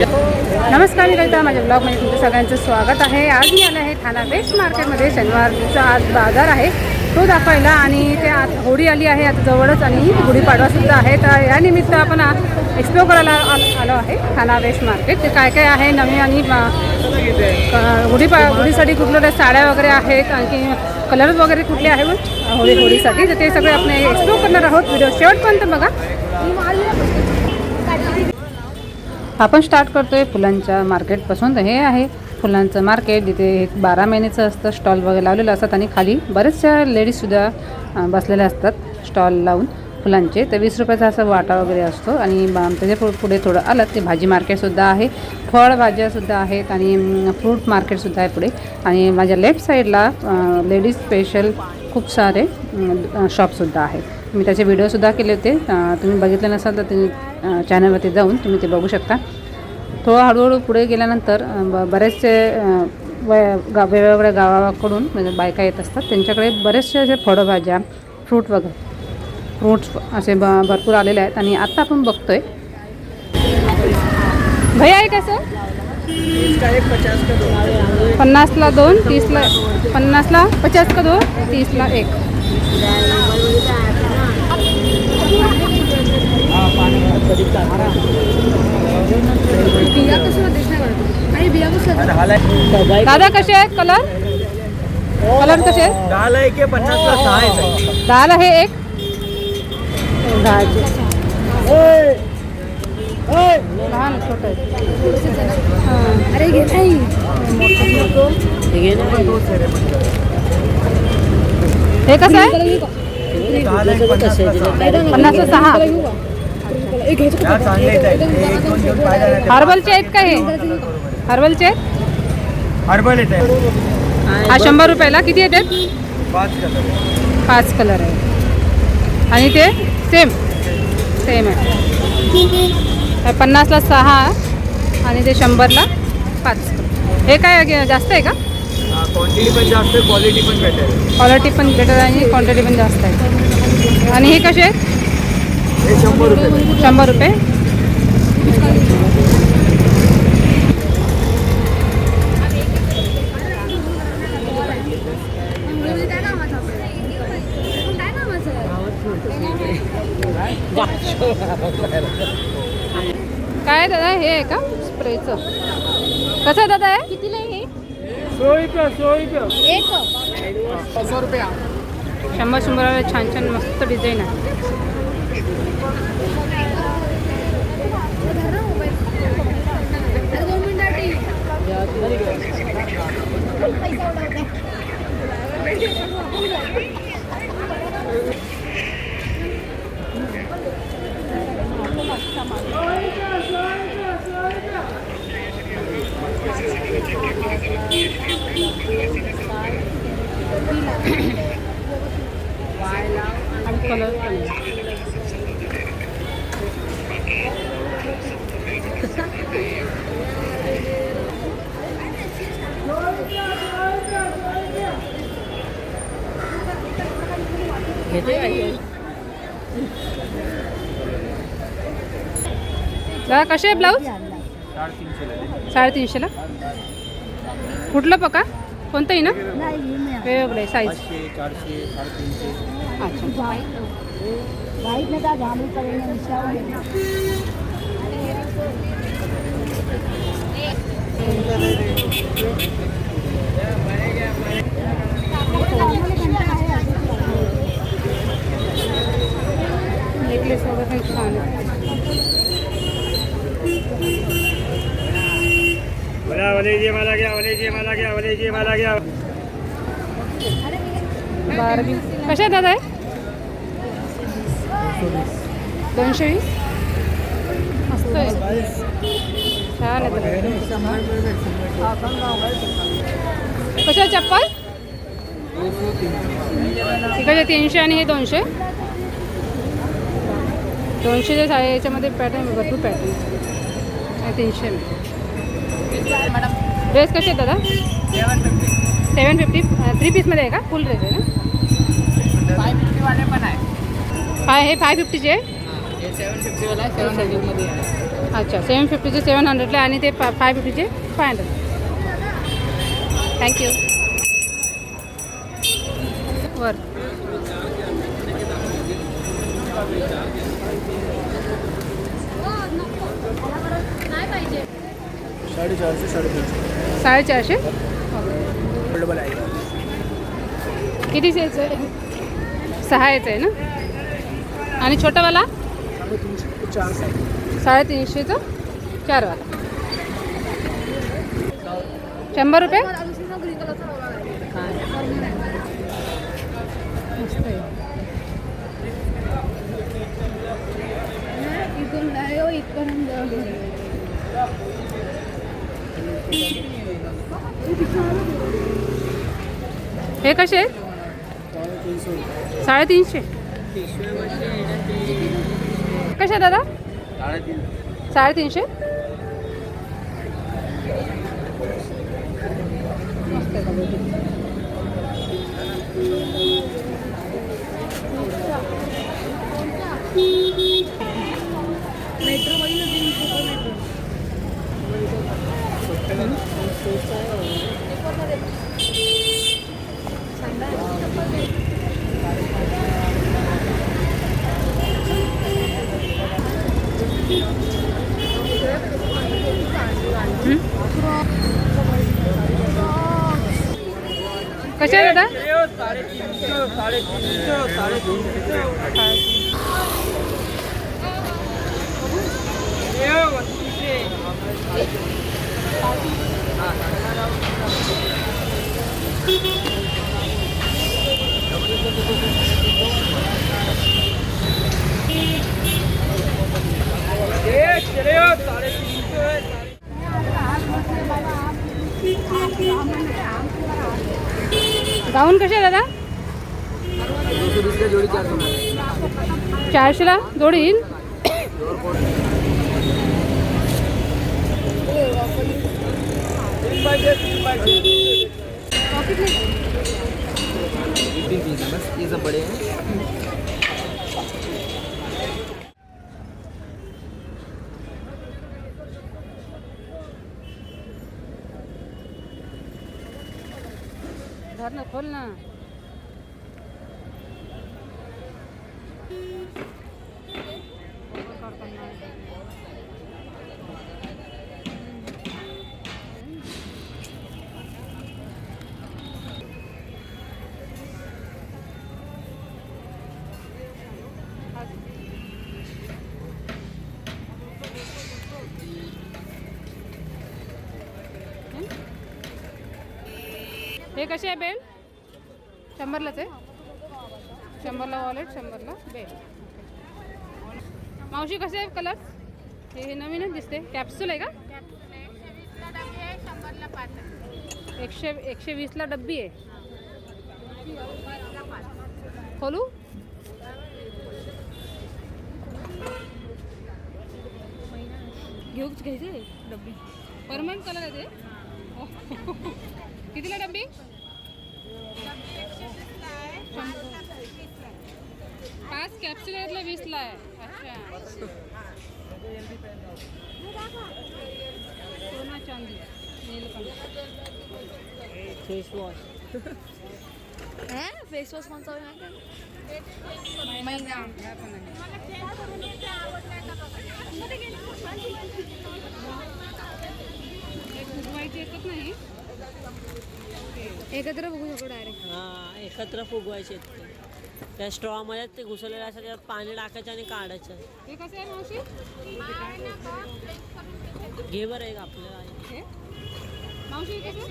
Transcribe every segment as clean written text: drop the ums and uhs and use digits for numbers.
नमस्कार, मी कविता. माझ्या ब्लॉगमध्ये तुमचं सगळ्यांचं स्वागत आहे. आज मी आले आहे ठाणा वेस्ट मार्केटमध्ये. शनिवारचा आज बाजार आहे तो दाखवायला, आणि ते होळी आली आहे आता जवळच, आणि गुढीपाडवासुद्धा आहे. तर या निमित्त आपण एक्सप्लोर करायला आलो आहे ठाणा वेस्ट मार्केट. ते काय काय आहे नवीन, आणि होळीसाठी कुठल्या साड्या वगैरे आहेत, आणखी कलर्स वगैरे कुठले आहे होळीसाठी. तर ते सगळे आपण एक्सप्लोर करणार आहोत. व्हिडिओ शेवटपर्यंत बघा. आपण स्टार्ट करतोय फुलांच्या मार्केटपासून. तर हे आहे फुलांचं मार्केट, जिथे 12 महिन्याचं असतं. स्टॉल वगैरे लावलेलं असतात, आणि खाली बरेचशा लेडीजसुद्धा बसलेल्या असतात स्टॉल लावून फुलांचे. तर 20 रुपयाचा असं वाटा वगैरे असतो. आणि त्याच्या पुढे थोडं आलं ते भाजी मार्केटसुद्धा आहे, फळभाज्यासुद्धा आहेत, आणि फ्रूट मार्केटसुद्धा आहे पुढे. आणि माझ्या लेफ्ट साईडला लेडीज स्पेशल खूप सारे शॉपसुद्धा आहेत. मी त्याचे व्हिडिओसुद्धा केले होते. तुम्ही बघितले नसाल तर तुम्ही चॅनलवरती जाऊन तुम्ही ते बघू शकता. थोडं हळूहळू पुढे गेल्यानंतर बरेचसे वेगवेगळ्या गावाकडून म्हणजे बायका येत असतात. त्यांच्याकडे बरेचसे असे फळभाज्या, फ्रूट्स असे भरपूर आलेले आहेत. आणि आत्ता आपण बघतोय भैया आहे कसं 50ला 2, 30ला 50ला 50 का 2, 30ला 1. दादा कसे आहेत कलर कसे आहेत? 10 आहे की 50ला 6 आहे. 10 आहे एक. लहान छोटं आहे. अरे घे नाही. हे कसं आहे? 50ला 6. हर्बलचे आहेत का? हे हर्बलचे आहेत. हर्बल येत आहे. हा 100 रुपयाला. किती येतात? 5 कलर आहे. आणि ते सेम आहे. 50ला 6 आणि ते 100ला 5. हे काय जास्त आहे का? क्वांटिटी पण जास्त आहे, क्वालिटी पण बेटर. क्वालिटी पण बेटर आणि क्वांटिटी पण जास्त आहे. आणि हे कसे आहेत? हे 100 रुपये. 100 रुपये. काय दादा हे आहे का स्प्रेचं? कसं आहे दादा आहे? कितीला आहे? 100 रुपये. 100 रुपये. 100 छान छान मस्त डिझाईन आहे. कलर दादा कसे आहे ब्लाऊज? 350ला. कुठलं पका? कोणतंही ना? वेगवेगळे साईज. 400, 450. अच्छा. नेकलेस वगैरे छान आहे. मला घ्या. बारबी कशा दादा आहे? 220. मस्त आहे, छान आहे. कशा चप्पल? इकडे 300 आणि हे 200. 200 आहे. याच्यामध्ये पॅटर्न भरपूर पॅटर्न. 300. ड्रेस कसे आहेत दादा? 750. 3 पीसमध्ये आहे का? फुल ड्रेस आहे ना? 550 वाले पण आहे. हे 550चे आहे. 750 वाला 700 मध्ये आहे. अच्छा 750चे 700ला आणि ते 550चे 500. थँक्यू. वर साडेचारशे 350. 450. फोल्डेबल आहे. किती साईजचं आहे? 6 याचं आहे ना. आणि छोटावाला 350 4 साईज. 350चं 4 वाला 100 रुपये. मस्त आहे. हे कसे आहेत? 350. कसे दादा? 350. मस्त आहे बघा. कसे आहे दादा? 350. गाऊन कसे आहे दादा? 400ला जोडी येईल. ये सब बड़े हैं. धर ना, खोल ना. हे कसे आहे बेल्ट? 100लाच आहे. 100ला वॉलेट, 100ला बेल्ट. मावशी कसे आहे कलर? हे नवीनच दिसते. कॅप्सूल आहे का? 120ला डब्बी आहे. खोलू? घेऊच घ्यायचे डब्बी. परमनंट कलर आहे ते. कितीला डब्बी? 5 कॅप्सूल यातला 20ला आहे. अच्छा. सोना चांदी Nilkanth. Face wash face wash कोणचा महिना ह्या पण आहे. हे फुगवायचे येतात नाही. एकत्र बघू शकतो डायरेक्ट. हां एकत्र फुगवायचे आहेत ते. त्या स्ट्रॉमध्ये ते घुसवलेले असतात, त्यात पाणी टाकायचं आणि काढायचं. हे कसं आहे मावशी? घे बरं एक आपल्याला. हे मावशी हे कसं?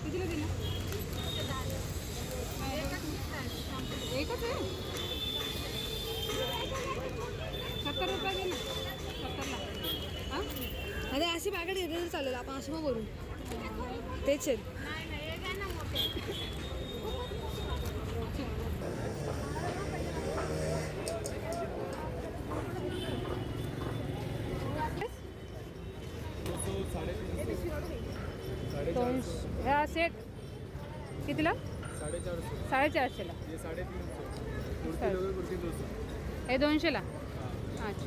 कितीला दिलं? एकच आहे. 70 रुपये दे ना. 70ला. हां अरे अशी पॅकेट घेतली तर चालेल. आपण असं मग करू. तेच आहेत. ह्या सेट कितीला? 450. ये 350. हे 200ला. अच्छा.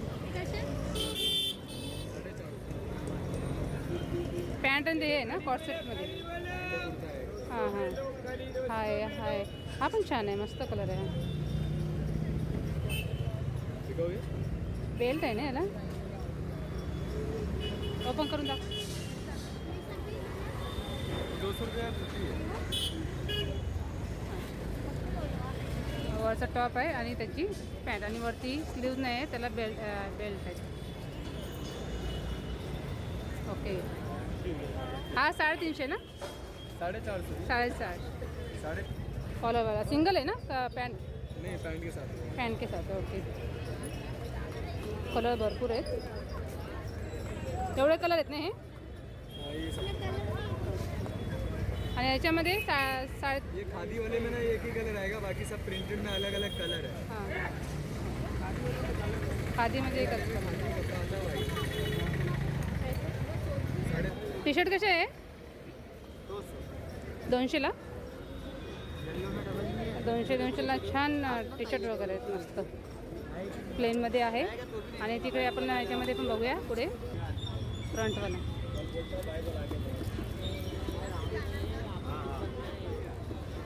पॅन्ट आणि ते आहे ना कॉर्सेटमध्ये. हां हां हाय हाय, हा पण छान आहे, मस्त कलर आहे. बेल्ट आहे ना याला, ओपन करून दाख. 200 रुपये. वरचा टॉप आहे आणि त्याची पॅन्ट, आणि वरती स्लीव्ज नाही आहे, त्याला बेल्ट आहे. ओके, हा 350 ना, 450. 450 कॉलर वाला सिंगल है ना पैंट? नहीं, पैंट के साथ. पैंट के साथ, ओके. कलर भरपूर आहेत, एवढे कलर आहेत ना हे. ये सब. आणि याच्यामध्ये साडे ये खादी वाले में ना एक ही कलर आएगा, बाकी सब प्रिंटेड में अलग अलग कलर है. हां, खादीमध्ये एक टी शर्ट कसे आहे? 200ला. 200ला छान टी शर्ट वगैरे आहेत, मस्त प्लेनमध्ये आहे. आणि तिकडे आपण याच्यामध्ये पण बघूया पुढे फ्रंटवाला.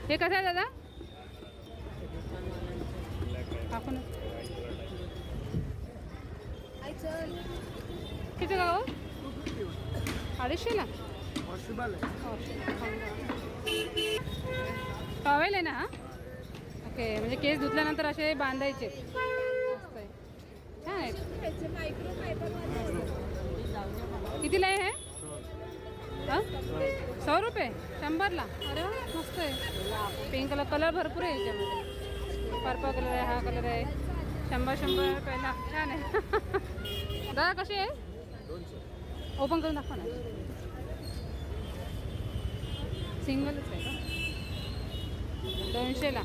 हे कसं आहे दादा? आपण किती का हो? 250ला पॉसिबल है. टॉवेल आहे ना हा? ओके, म्हणजे केस धुतल्यानंतर असे बांधायचे. मस्त आहे, छान आहे. कितीला आहे हे? हां, 100 रुपये 100ला. अरे वा, मस्त आहे. पिंक कलर भरपूर आहे याच्यामध्ये. पर्पल कलर आहे, हा कलर आहे. 100 रुपयाला, छान आहे. दादा कशी आहे? 200. ओपन करून दाखवा ना. सिंगलच आहे का? 200ला.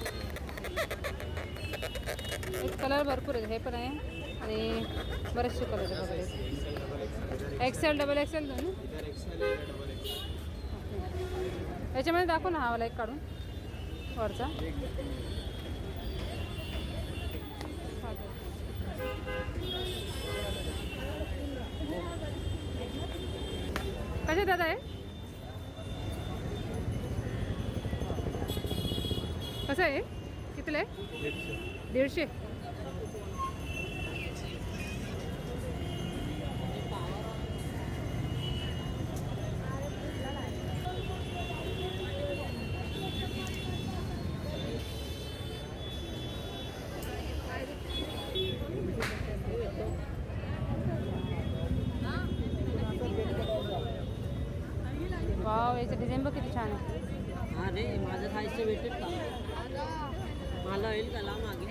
एक कलर भरपूर आहे, हे पण आहे आणि बरेचसे कलर आहे वगैरे. XL XXL दोन्ही. याच्यामध्ये दाखव ना, हा वाला एक काढून वरचा. कसे दादा आहे? कसं आहे? कितीला आहे? 150. वाव, याचं डिझाईन बघ किती छान आहे. हा रे, माझ्या साईजचे भेटेल का? मला होईल का लांब मागे?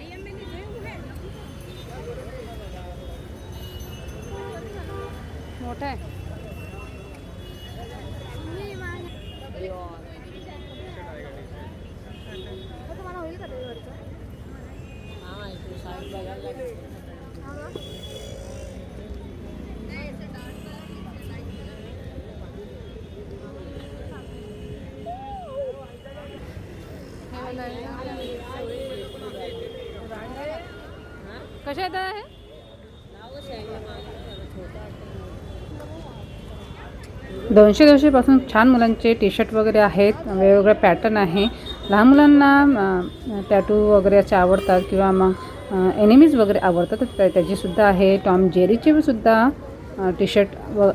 मोठा आहे. तुम्हाला होईल का त्याच्यावरचं? हा, इथे साईज बघायला लागेल. कशा आहे दादा हे? नावच आहे मागे छोटा. 200 पासून छान मुलांचे टी शर्ट वगैरे आहेत, वेगवेगळे पॅटर्न आहे. लहान मुलांना टॅटू वगैरे असे आवडतात किंवा मग एनिमीज वगैरे आवडतात, तर त्याचीसुद्धा आहे. टॉम जेरीचे सुद्धा टी शर्ट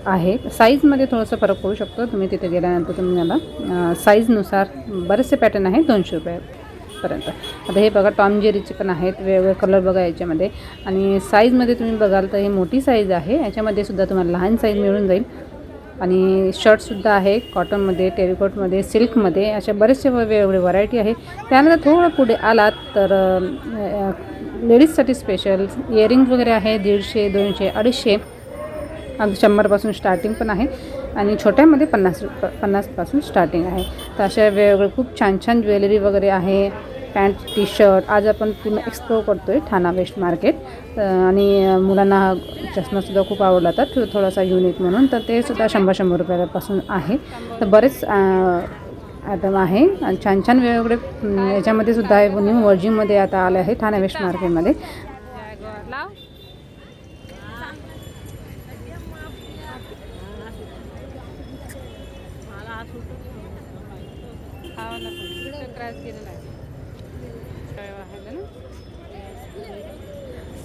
आहे. साईजमध्ये थोडंसं फरक पडू शकतो, तुम्ही तिथे गेल्यानंतर तुम्हाला साईजनुसार बरेचसे पॅटर्न आहेत 200 रुपयापर्यंत. आता हे बघा, टॉम जेरीचे पण आहेत, वेगवेगळे कलर बघा याच्यामध्ये. आणि साईजमध्ये तुम्ही बघाल तर हे मोठी साईज आहे, याच्यामध्ये सुद्धा तुम्हाला लहान साईज मिळून जाईल. आणि शर्टसुद्धा आहे कॉटनमध्ये, टेरिकॉटमध्ये, सिल्कमध्ये, अशा बरेचसे वेगवेगळे व्हरायटी आहे. त्यानंतर थोडं पुढे आलात तर लेडीजसाठी स्पेशल इयरिंग्स वगैरे आहे. 150, 200, 250, अगदी 100पासून स्टार्टिंग पण आहे. आणि छोट्यामध्ये 50पासून स्टार्टिंग आहे. तर अशा वेगवेगळे खूप छान छान ज्वेलरी वगैरे आहे. Pant, T shirt. आज आपण पूर्ण एक्सप्लोर करतो आहे ठाणा वेस्ट मार्केट. आणि मुलांना हा चष्मासुद्धा खूप आवडला तर थोडासा युनिक म्हणून, तर ते सुद्धा 100 रुपयापासून आहे. तर बरेच आयटम आहे आणि छान छान वेगवेगळे याच्यामध्ये सुद्धा आहे. न्यू वर्जिनमध्ये आता आले आहे ठाणा वेस्ट मार्केटमध्ये. हा वाला पण क्रॅच केलेला आहे.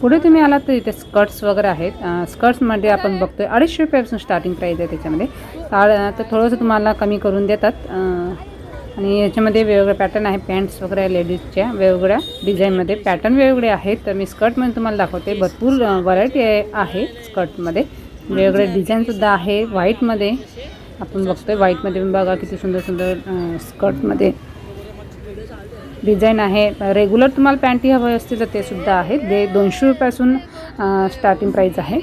पुढे तुम्ही आलात तर इथे स्कर्ट्स वगैरे आहेत. स्कर्ट्समध्ये आपण बघतोय 250 रुपयापासून स्टार्टिंग प्राईस आहे त्याच्यामध्ये. तर थोडंसं तुम्हाला कमी करून देतात. आणि याच्यामध्ये वेगवेगळे पॅटर्न आहे. पॅन्ट्स वगैरे आहे लेडीजच्या वेगवेगळ्या डिझाईनमध्ये. पॅटर्न वेगवेगळे आहेत. तर मी स्कर्टमध्ये तुम्हाला दाखवते. भरपूर व्हरायटी आहे स्कर्टमध्ये. वेगवेगळे डिझाईनसुद्धा आहे. व्हाईटमध्ये आपण बघतोय. व्हाईटमध्ये पण बघा किती सुंदर सुंदर स्कर्टमध्ये डिझाईन आहे. रेग्युलर तुम्हाला पॅन्टी हवी असतील तर ते सुद्धा आहेत. 200 रुपयापासून स्टार्टिंग प्राईस आहे.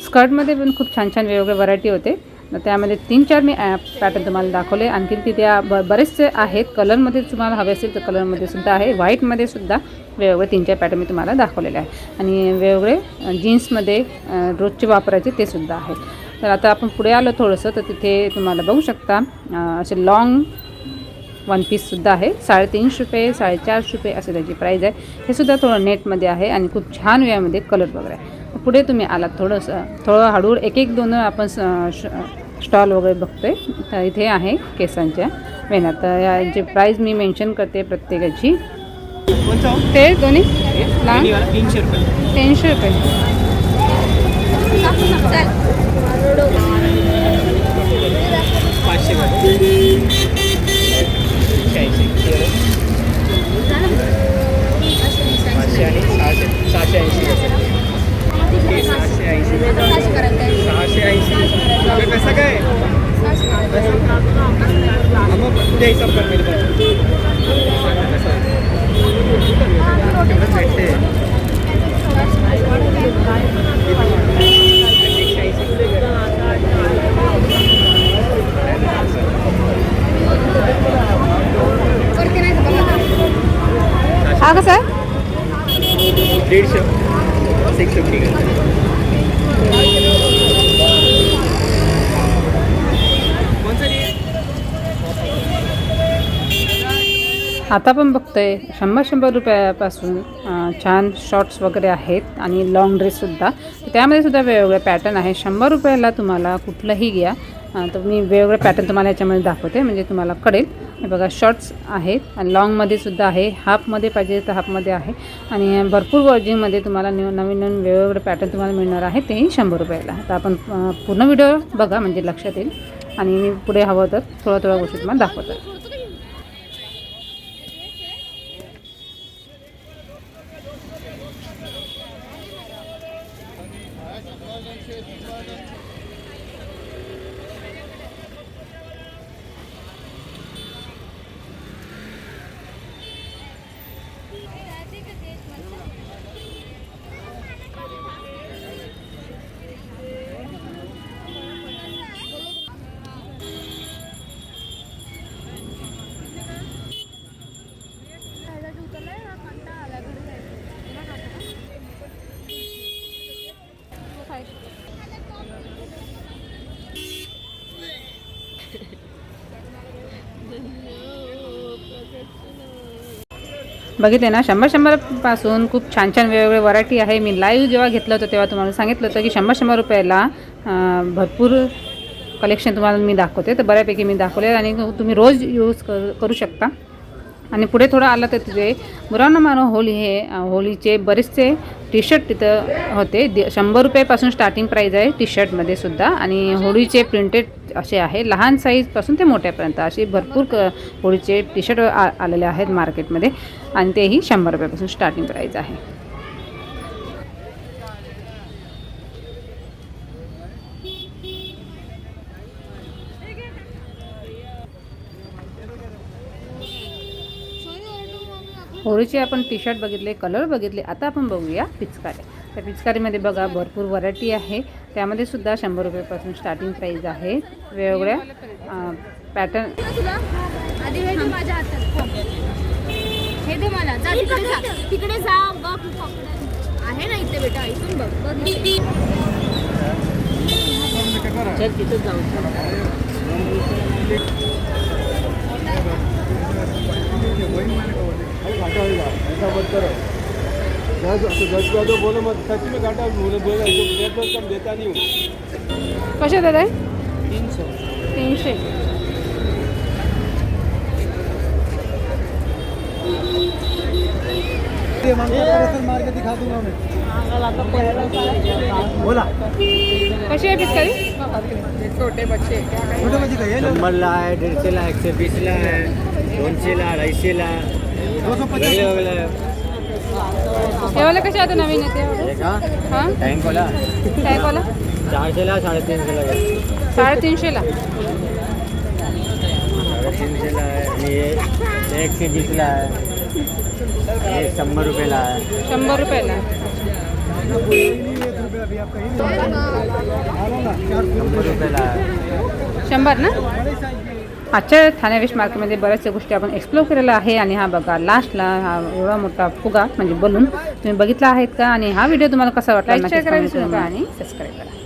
स्कर्टमध्ये पण खूप छान छान वेगवेगळे व्हरायटी होते. त्यामध्ये 3-4 मी पॅटर्न तुम्हाला दाखवले. आणखी तिथे बरेचसे आहेत. कलरमध्ये तुम्हाला हवे असेल तर कलरमध्ये सुद्धा आहे. व्हाईटमध्ये सुद्धा वेगवेगळे 3-4 पॅटर्न मी तुम्हाला दाखवलेले आहे. आणि वेगवेगळे जीन्समध्ये रोजचे वापरायचे ते सुद्धा आहेत. तर आता आपण पुढे आलो थोडंसं तर तिथे तुम्हाला बघू शकता असे लॉंग वन पीससुद्धा आहे. 350 रुपये 450 रुपये असे त्याची प्राईज आहे. हे सुद्धा थोडं नेटमध्ये आहे आणि खूप छान वेळामध्ये कलर वगैरे आहे. पुढे तुम्ही आलात थोडं हळूहळू एक दोन आपण स्टॉल वगैरे बघतोय. तर इथे आहे केसांच्या वेण्या. तर याची प्राईज मी मेन्शन करते प्रत्येकाची. ते दोन्ही लहान 300 रुपये. 300 रुपये. 500 आणि 680 पैसा काय मग पुढे हिसाब कर मेरे भेटते. हा कसं आहे? 150 650 आता पण बघतोय 100 रुपयापासून छान शॉर्ट्स वगैरे आहेत आणि लॉंग ड्रेससुद्धा. त्यामध्ये सुद्धा वेगवेगळे पॅटर्न आहे. 100 रुपयाला तुम्हाला कुठलंही घ्या. तर मी वेगवेगळे पॅटर्न तुम्हाला याच्यामध्ये दाखवते म्हणजे तुम्हाला कळेल. हे बघा शॉर्ट्स आहेत आणि लॉंगमध्ये सुद्धा आहे. हाफमध्ये पाहिजे तर हाफमध्ये आहे. आणि भरपूर वर्जिंगमध्ये तुम्हाला नवीन वेगवेगळे पॅटर्न तुम्हाला मिळणार आहे. तेही 100 रुपयाला. तर आपण पूर्ण व्हिडिओ बघा म्हणजे लक्षात येईल. आणि मी पुढे हवं तर थोड्या गोष्टी तुम्हाला दाखवतात. बघितले ना 100 पासून खूप छान छान वेगवेगळे व्हरायटी आहे. मी लाईव्ह जेव्हा घेतलं होतं तेव्हा तुम्हाला सांगितलं होतं की 100 रुपयाला भरपूर कलेक्शन तुम्हाला मी दाखवते. तर बऱ्यापैकी मी दाखवले आणि तुम्ही रोज यूज करू शकता. आणि पुढे थोडं आलं तर तिथे बुरा मानो होली हे होलीचे बरेचसे टी शर्ट तिथं होते. 100 रुपयापासून स्टार्टिंग प्राईज आहे टी शर्टमध्ये सुद्धा. आणि होळीचे प्रिंटेड असे आहे लहान साईजपासून ते मोठ्यापर्यंत असे भरपूर होळीचे टी शर्ट आलेले आहेत मार्केटमध्ये. आणि तेही 100 रुपयापासून स्टार्टिंग प्राईज आहे. होळीचे आपण टी शर्ट बघितले, कलर बघितले. आता आपण बघूया पिचकारी. त्या पिचकारीमध्ये बघा भरपूर व्हरायटी आहे. त्यामध्ये सुद्धा 100 रुपयापासून स्टार्टिंग प्राईज आहे. वेगवेगळ्या पॅटर्न. हे दे मला. जा तिकडे जा बघ आहे ना इथे बेटा. इथून बघ तिथं जाऊ. बोलो मत सच में घाटा बोला देता नहीं हूँ. कसे दादा? 300. 300. मार के दिखा दूंगा मैं. बोला कशी आहे पिचकारी? छोटे बच्चे का ये लो. 100ला आहे, 150ला, 120ला आहे, 200ला, 250ला, 250. वेगळे हे वाले कसे आहेत नवीन येते हे का हां टँकवाला टॅगवाला 400ला, 350ला आहे. 350ला. 350ला आहे आणि हे 120ला आहे, हे 100 रुपयाला आहे. 100 रुपयाला. 100 रुपयाला आहे. 100 ना. आजच्या ठाणे वेस्ट मार्केटमध्ये बऱ्याचशा गोष्टी आपण एक्सप्लोर केलेल्या आहे आणि हा बघा लास्टला हा एवढा मोठा फुगा म्हणजे बलून तुम्ही बघितला आहेत का आणि हा व्हिडिओ तुम्हाला कसा वाटला नक्कीच कमेंट करा आणि सबस्क्राईब करा.